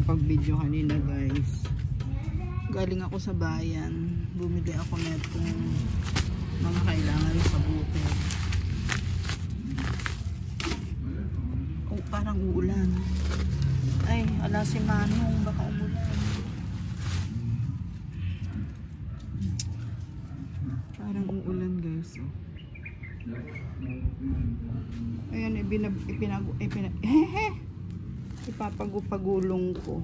nakapag-video kanina guys. Galing ako sa bayan. Bumili ako na itong mga kailangan sa bukid. Oh, parang uulan. Ay, ala si Manong. Baka umulan. Parang uulan guys. Oh. Ayan, ipapagupagulong ko.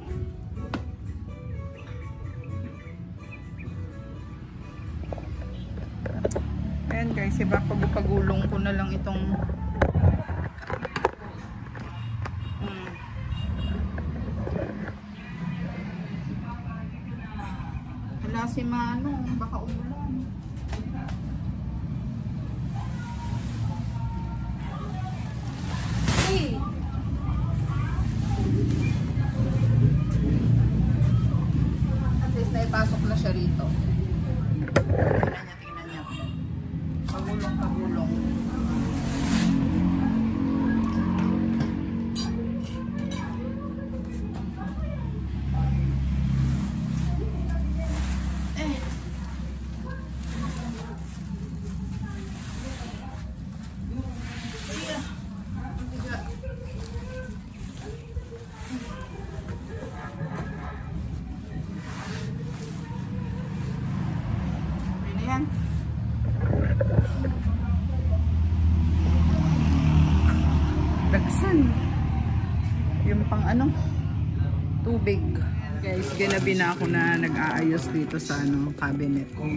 Ayan guys, ipapagupagulong ko na lang itong hala si Manong, baka umulan. Hey! At least naipasok na siya rito. Tingnan niya. Pagulong. Dagsan yung pang ano tubig guys. Ginabi na ako na nag-aayos dito sa ano cabinet. Yung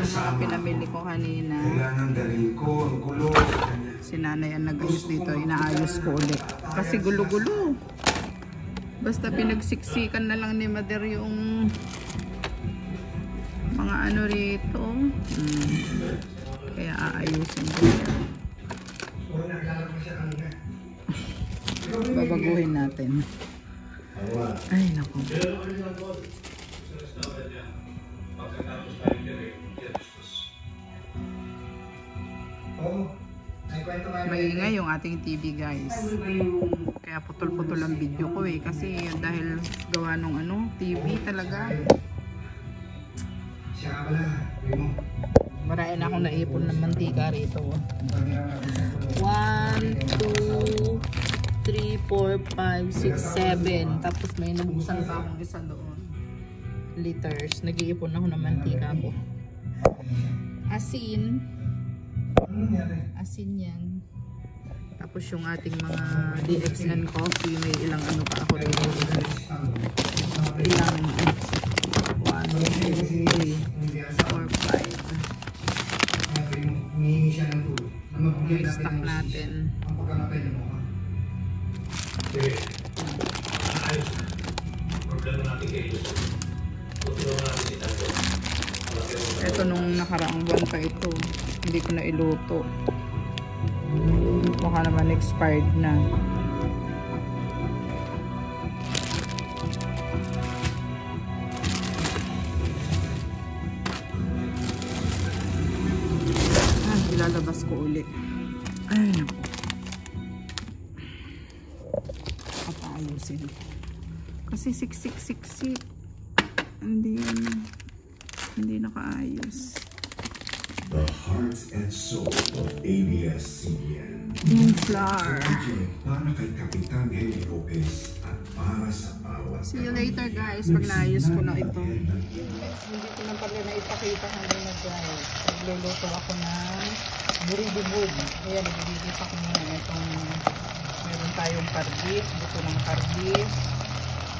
mga pinamili ko kanina, si nanay ang nag-ayos dito. Inaayos ko ulit kasi gulo-gulo. Basta pinagsiksikan na lang ni mother yung mga ano rito. Kaya aayusin ko. Babaguhin natin. Ay, naku. Maingay yung ating TV guys. Kaya putol-putol ang video ko eh. Kasi dahil gawa nung ano, TV talaga. Marami na akong naipon ng mantika rito. 1, 2, 3, 4, 5, 6, 7. Tapos may nabusan pa akong isa doon. Liters. Nag-iipon ako ng mantika ko. Asin. Asin yan. Tapos yung ating mga DXN coffee. May ilang ano pa ako dito. Ilang 1, 2, 3, 4, 5. Yung stock natin. Ito nung nakaraang buwan pa ito. Hindi ko na iluto. Baka naman expired na. Ilalabas ko ulit. Ay, naku. Papaayusin. Kasi siksik. Hindi nakaayos. The heart and soul of ABS-CBN. Yung flour. Para kay Kapitan Heli Lopez at para sa bawat. See you later guys, pag naayos ko na ito. Hindi ko na pala na ipakita kanina guys. Nagluluto ako ng buribubog. Kaya naglilipat ko muna itong meron tayong karbis, buto ng karbis.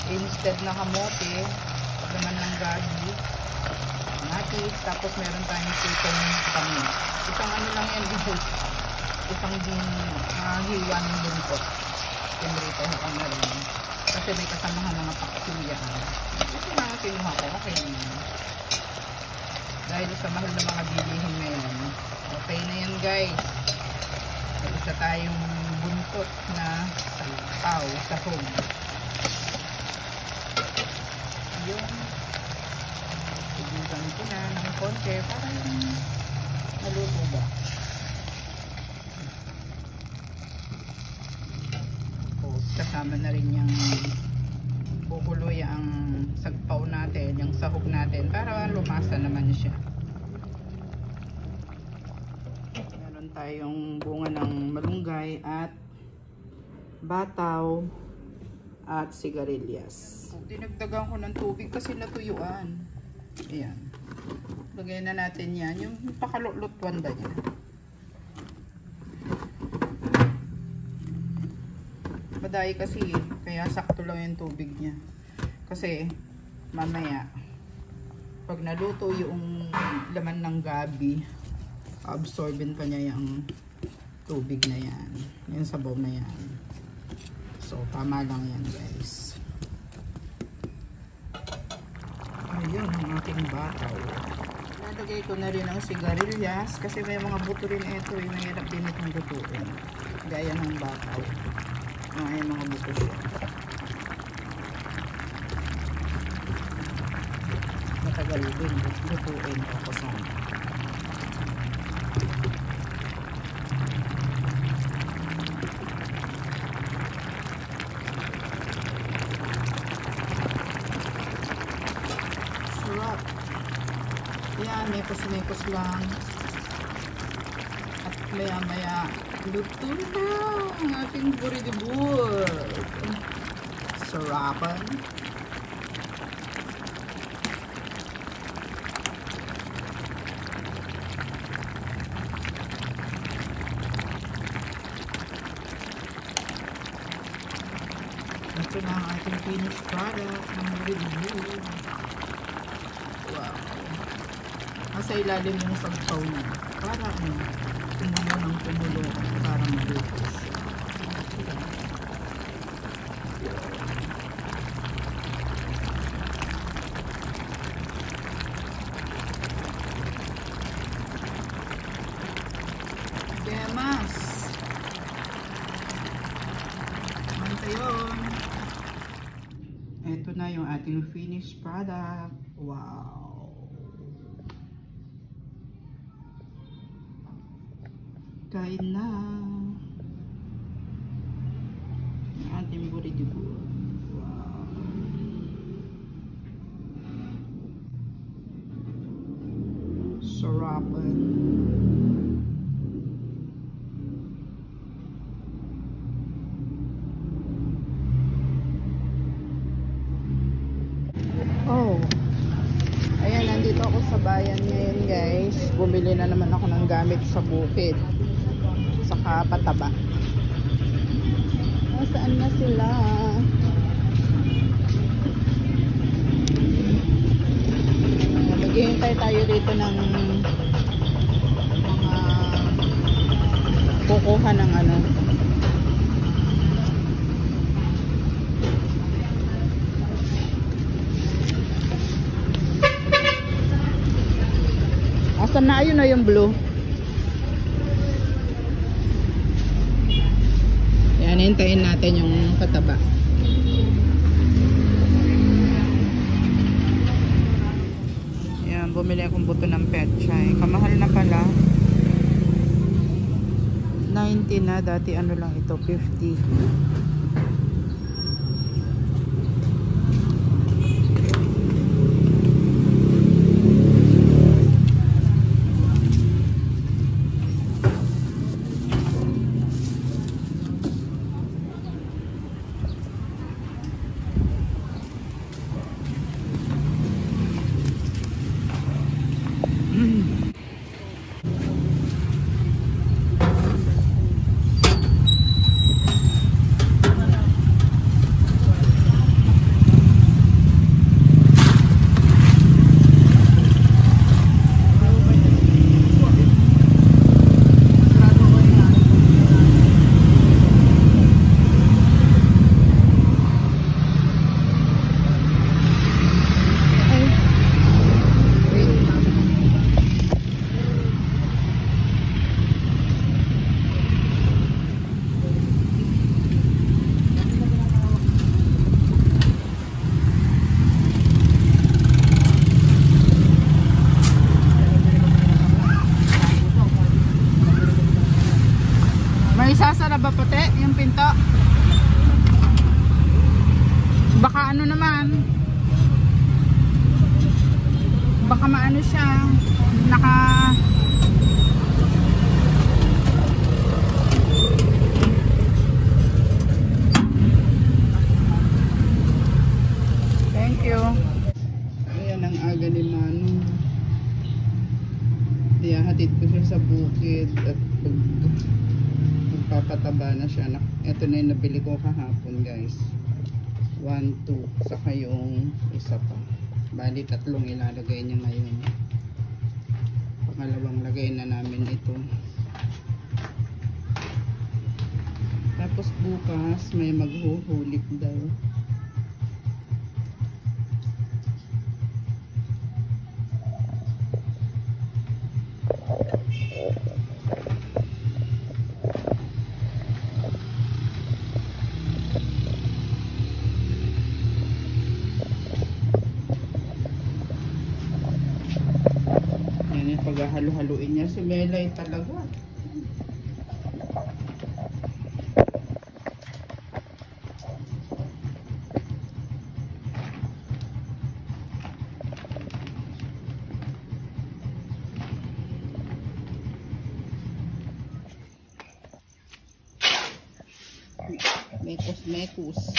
Instead na kamote, naman ng gabi. Matis, tapos meron tayong chicken kami. Isang ano lang yan, isang hiwa ng buntot. Pinrito ko na rin. Kasi may kasamahan mga paksilya. Ito na kinuha ko, okay naman. Dahil sa mahal na mga bilihin ngayon. Okay na yan guys. May isa tayong buntot na salpaw sa home. Yun. Ibusan ko na ng konti para yung maluto ba. Tapos kasama na rin yung kukuloy ang sagpaw natin, yung sahog natin para lumasa naman siya. Meron tayong bunga ng malunggay at bataw at sigarilyas. Dinagdagan ko ng tubig kasi natuyuan. Ayan. Lagay na natin yan, yung pakalulutwan ba niya. Maday kasi, kaya sakto lang yung tubig niya. Kasi mamaya pag naluto yung laman ng gabi, absorbin pa niya yung tubig na yan, yung sabaw na yan. So tama lang yan guys. Ayun ang ating bataw. Nalagay ko na rin ang sigarilyas kasi may mga buto rin ito, yung mahirap din itong lutuin gaya ng bataw. Ay, mga buto siya. Matagal din lutuin ako sana. Sarap. Yan, mekos-mekos lang. At maya-maya luto na ang ating buridibur. Sarapan. Ito na ang ating finished product ng buridibur. Wow. Nasa ilalim yung sagpaw niya. Para tumulo ng tumulo para maluto siya. Demas! Manta yun. Ito na yung ating finished product. Wow! Kain na ang ating buridibur. Wow. Sarapan. Oh. Ayan, nandito ako sa bayan ngayon guys. Bumili na naman ako ng gamit sa bukid. Saka pataba. Nasaan na sila? Maghihintay tayo dito ng mga kukuha ng ano. Asan na? Ayun na yung blue. Yan, hintayin natin yung pataba. Yan, bumili akong buto ng petchay. Kamahal na pala. 90 na. Dati ano lang ito, 50. May sasara ba puti yung pinto? Baka ano naman, baka maano siya, thank you. Ayan ang aga ni Manong. Iyahatid ko siya sa bukid at magpapataba na siya. Ito na yung nabili ko kahapon, guys. 1, 2, saka yung isa pa. Bali, 3 ilalagay niya ngayon. Pangalawang lagay na namin ito. Tapos bukas may maghuhulik daw. Paghahalo-haluin niya si Melay talaga. Mekos.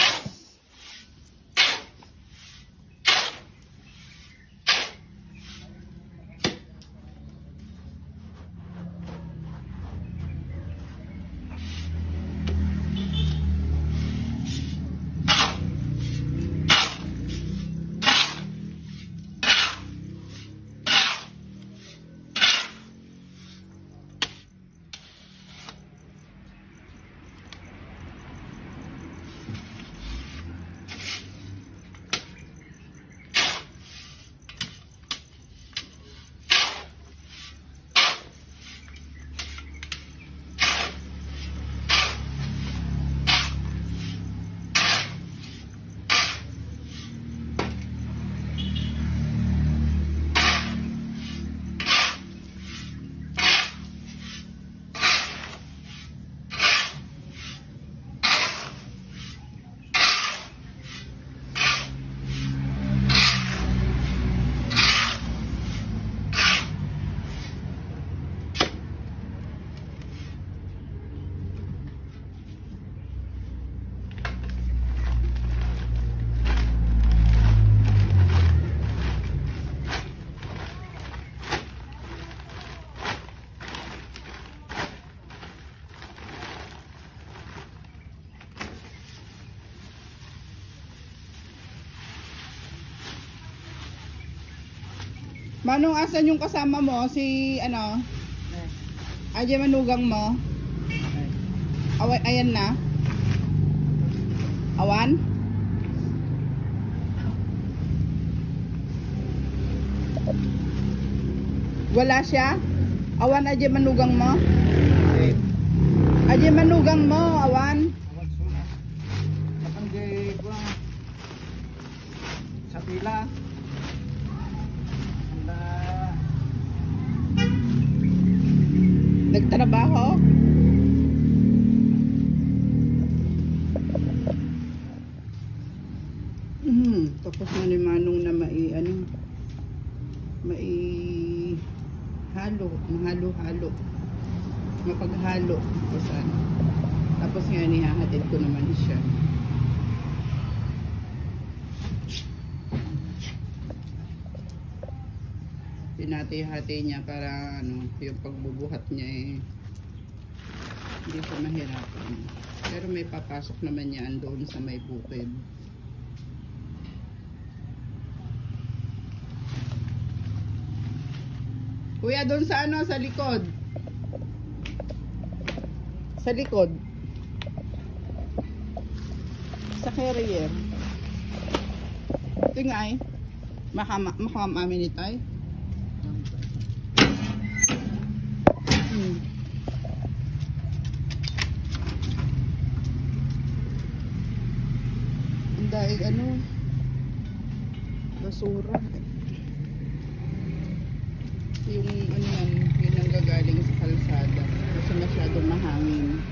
Manong, asan yung kasama mo? Si ano? Aja manugang mo? Ayan na? Awan? Wala siya? Awan aja manugang mo? Aja manugang mo, awan? Sa pila. Nagtrabaho? Tapos na ni Manong na mahalo-halo. Mapaghalo. Tapos nga nihahatid ko naman siya. Pinati-hati niya para yung pagbubuhat niya hindi siya mahirapan. Pero may papasok naman yan doon sa may bukid. Kuya, doon sa sa likod. Sa likod. Sa carrier. Ito nga makamami ni tay. Dahil basura. Yung yung nanggagaling sa kalsada kasi masyadong mahangin.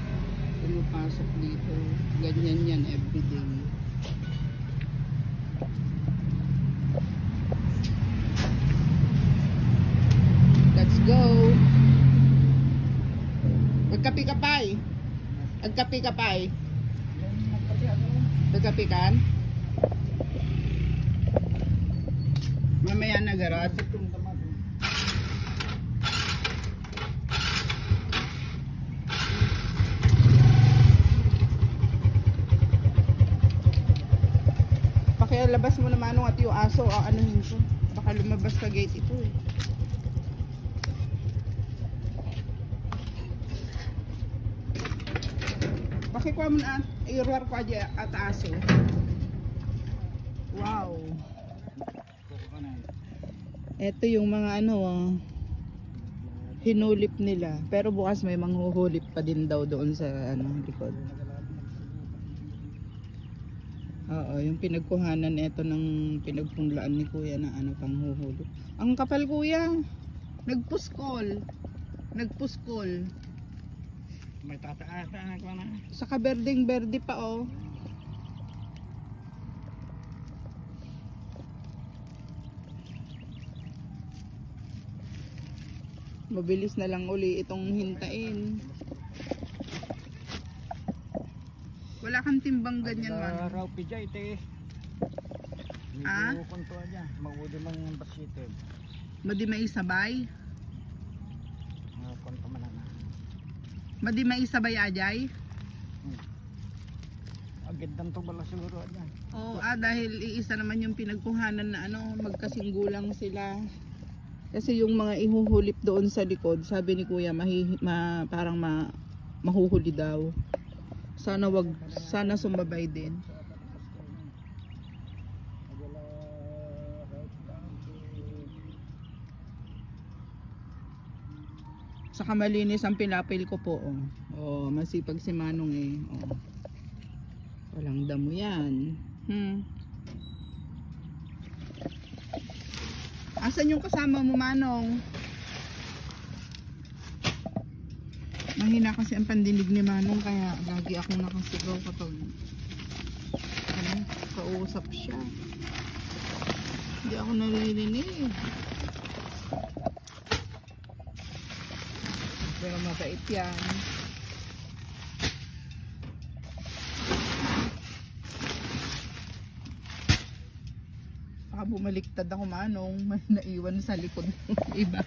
Pumapasok dito. Ganyan yan everyday. Agkapi-kapay. Agkapi-kapay. Agkapikan. Mamaya na garot. Pakialabas mo naman nung at yung aso, anuhin ko. Baka lumabas sa gate ito eh. Pakikuha mo na, i-roar ko aja at aso. Wow. Ito yung mga hinulip nila. Pero bukas may manghuhulip pa din daw doon sa likod. Oo, yung pinagkuhanan ito ng pinagpunlaan ni kuya na panghuhulip. Ang kapal kuya. Nagpuskol. Nagpuskol. May tataas ko na. Saka berdeng-berde pa oh. Mabilis na lang uli itong hintain. Wala kang timbang ganyan man. Raw pija ite. Ah? Medyo konto aja. Magudi mang basito. Madi may sabay. Konto man na. Madi may sabay ajay. Agad dan to bala siguro aja. Oo, dahil iisa naman yung pinagkuhanan na magkasinggulang sila. Kasi yung mga ihuhulip doon sa likod, sabi ni kuya parang mahuhuli daw. Sana sumabay din. Saka malinis ang pinapil ko po. Oh, masipag si Manong eh. Oh. Walang damo yan. Asan yung kasama mo, Manong? Mahina kasi ang pandinig ni Manong, kaya lagi akong nakasigaw kapag kausap siya. Hindi ako naririnig. Pero mabait yan. Baka bumaliktad ako, Manong. May naiwan sa likod ng iba.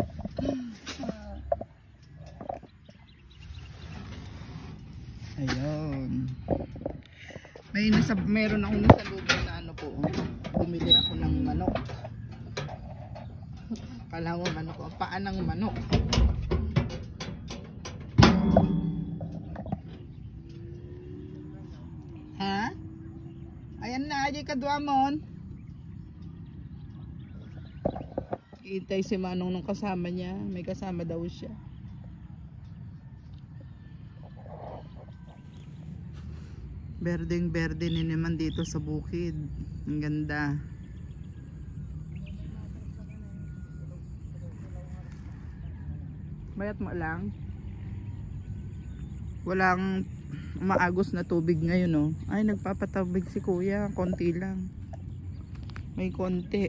Ayun. Meron akong nasalubong na po. Bumili ako ng manok. Kala mo manok, paan ng manok. Ha? Ayan na, ajay kadwamon. Iintay si Manong nung kasama niya. May kasama daw siya. Berdeng-berde na naman dito sa bukid. Ang ganda. Bayat mo lang. Walang maagos na tubig ngayon, oh. Ay, nagpapatabig si kuya. Konti lang. May konti.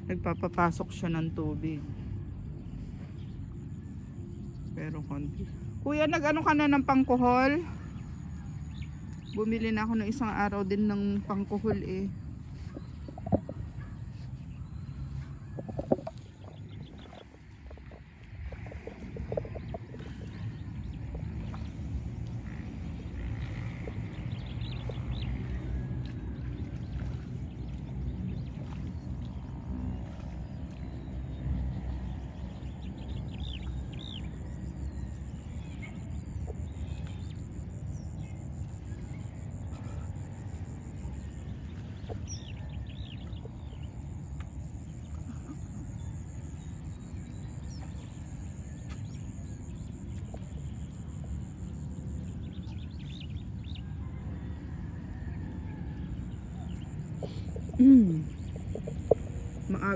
Nagpapapasok siya ng tubig. Pero konti. Kuya, nag-ano ka na ng pangkuhol? Bumili na ako ng isang araw din ng pangkuhol eh.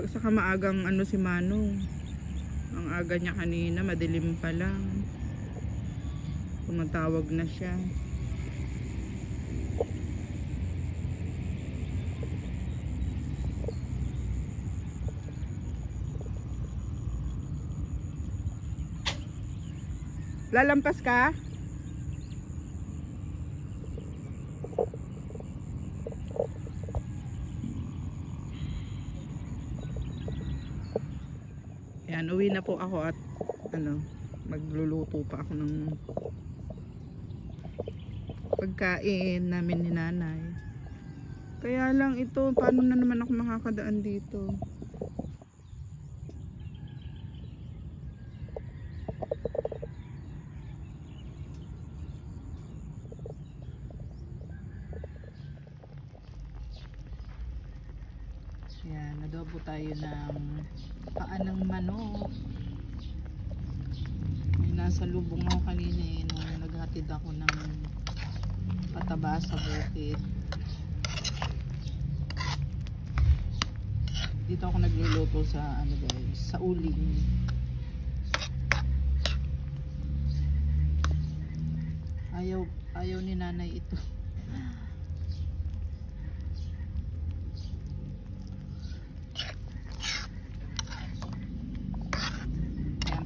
Saka maagang si Manong. Ang aga niya kanina, madilim pa lang. Tumatawag na siya. Lalampas ka? Yan, uwi na po ako at magluluto pa ako ng pagkain namin ni nanay. Kaya lang ito, paano na naman ako makakadaan dito? Yan, adobo tayo ng paa ng manok. May nasa lubong ako kanina nung naghatid ako ng pataba sa bukid. Dito ako nagluluto sa guys, sa uling. Ayaw ni nanay ito.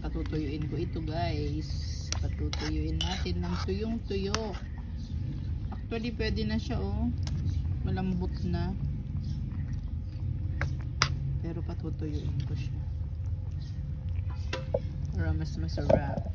Patutuyuin ko ito guys. Patutuyuin natin ng tuyong-tuyo. Actually pwede na siya malambot na. Pero patutuyuin ko siya para mas masarap.